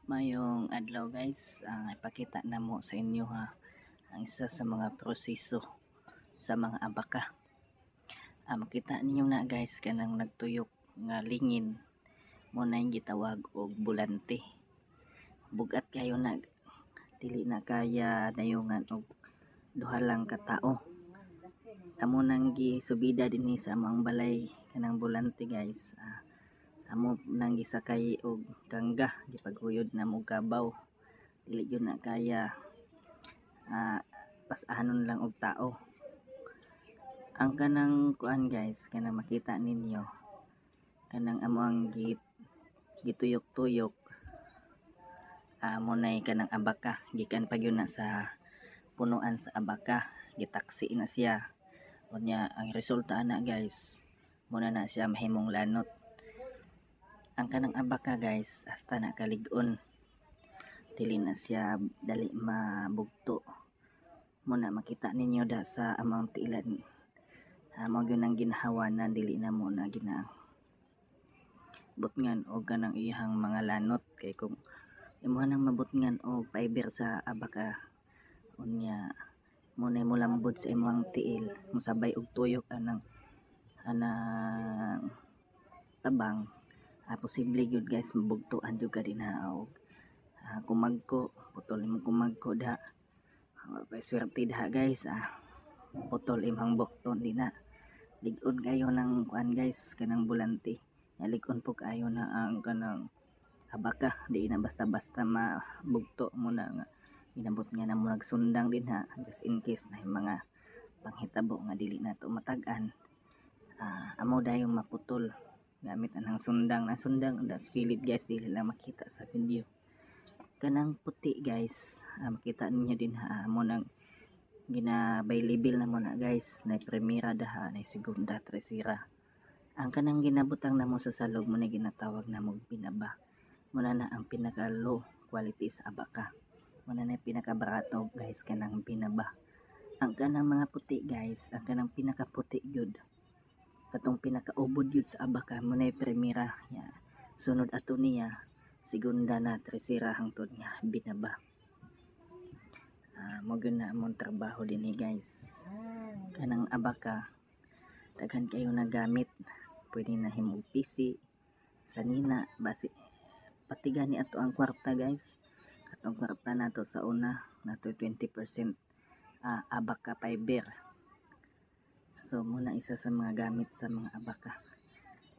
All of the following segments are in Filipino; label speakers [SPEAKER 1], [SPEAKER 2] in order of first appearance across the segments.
[SPEAKER 1] Mayong adlaw guys, ipakita na mo sa inyo ha ang isa sa mga proseso sa mga abaka. Makita ninyo na guys kanang nagtuyok nga lingin mo na yung gitawag og bulante. Bugat kayo na dili na kaya dayungan og duha lang ka tao. Amo nang gisubida dinhi sa among balay kanang bulante guys. Amo nang gisakay og kangga, gipaguyod na mo gabaw, dili yun na kaya pasahanon lang og tao. Ang kanang kuan guys, kanang makita ninyo kanang amo ang gituyok-tuyok, amo nay kanang abaka, gikan pa gyud na sa punuan sa abaka, gitaksi na siya. Unya ang resulta na guys, muna na siya mahimong lanot. Ang kanang abaka guys, hasta na kalig-on, dili na siya dali mabugto. Muna makita ninyo da sa among tiilan, mo gyud ang ginahawanan, dili na mo na ginabutngan og kanang iyang mga lanot. Kay kung imo nang mabutngan og fiber sa abaka, unya mo na mo lambot sa imong tiil, musabay og tuyok anang tabang, posible gyud guys mabugtuan jud ka dinha og kumagko, putol imong kumagko da. Pay swerte daha guys, putol imong bukton dina. Lig-on kayo ng kuan guys, kanang bulante. Lig-on po kayo na ang kanang abaka, di na basta-basta mabugto mo na nga inabot nga na mo nagsundang din ha, just in case na yung mga panghitabo nga dili na to matag-an. Amo dayong maputol gamit anang sundang na sundang das kilid guys, dili lang makita sa video. Kanang puti guys, makita ninyo din ha, amo nang gina-available na mo na guys, na primera daha, na segunda, tercera. Ang kanang ginabutang na mo sa salog mo na ginatawag na mo binaba, muna na ang pinaka low quality sa abaka, muna na pinaka-barato guys kanang binaba. Ang kanang mga puti guys, ang kanang pinaka-puti yun, katong pinaka-ubod yun sa abaka, muna yung primera, sunod ato niya segunda na tercera hangtod nga binaba. Mo gyud na among trabaho dinhi guys. Kanang abaka daghan kayo nagamit, pwede na himog PC, sanina, basi pati gani ato ang kwarta guys. Katong kwarta nato sa una nato 20% abaka fiber. So muna isa sa mga gamit sa mga abaka.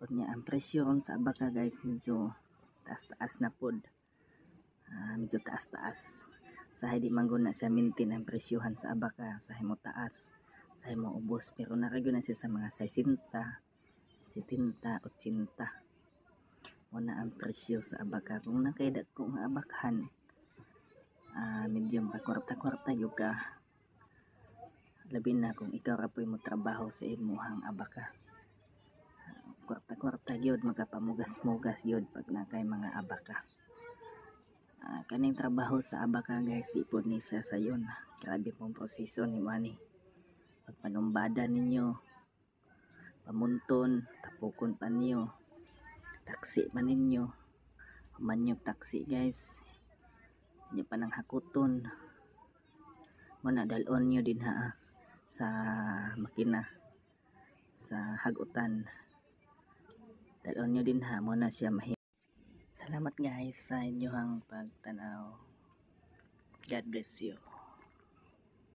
[SPEAKER 1] Unya ang presyo sa abaka guys medyo taas-taas na pod. Medyo taas-taas. Sahay di man guna siya maintain ang presyohan sa abaka, sahay mo taas, sahay mo ubos, pero nakagyo na siya sa mga 60, 70, 80. Muna ang presyo sa abaka. Kung nakaidat ko nga abakhan, medium pa, kwarta-kwarta yung ka, labi na kung ikaw rapoy mo trabaho sa imuhang abaka, kwarta-kwarta yun, makapamugas-mugas yun pag nakay mga abaka. Kaning trabaho sa abaka guys, di po ni sa sayon, grabe pong proseso ni Manny. Pagpanumbada ninyo, pamunton, tapukon pa niyo, taksi pa ninyo, humanyog taksi guys, hindi pa nang hakuton, muna dalon nyo din ha sa makina, sa hagutan, dalon nyo din ha, muna siya Salamat guys sa inyong pagtanaw. God bless you.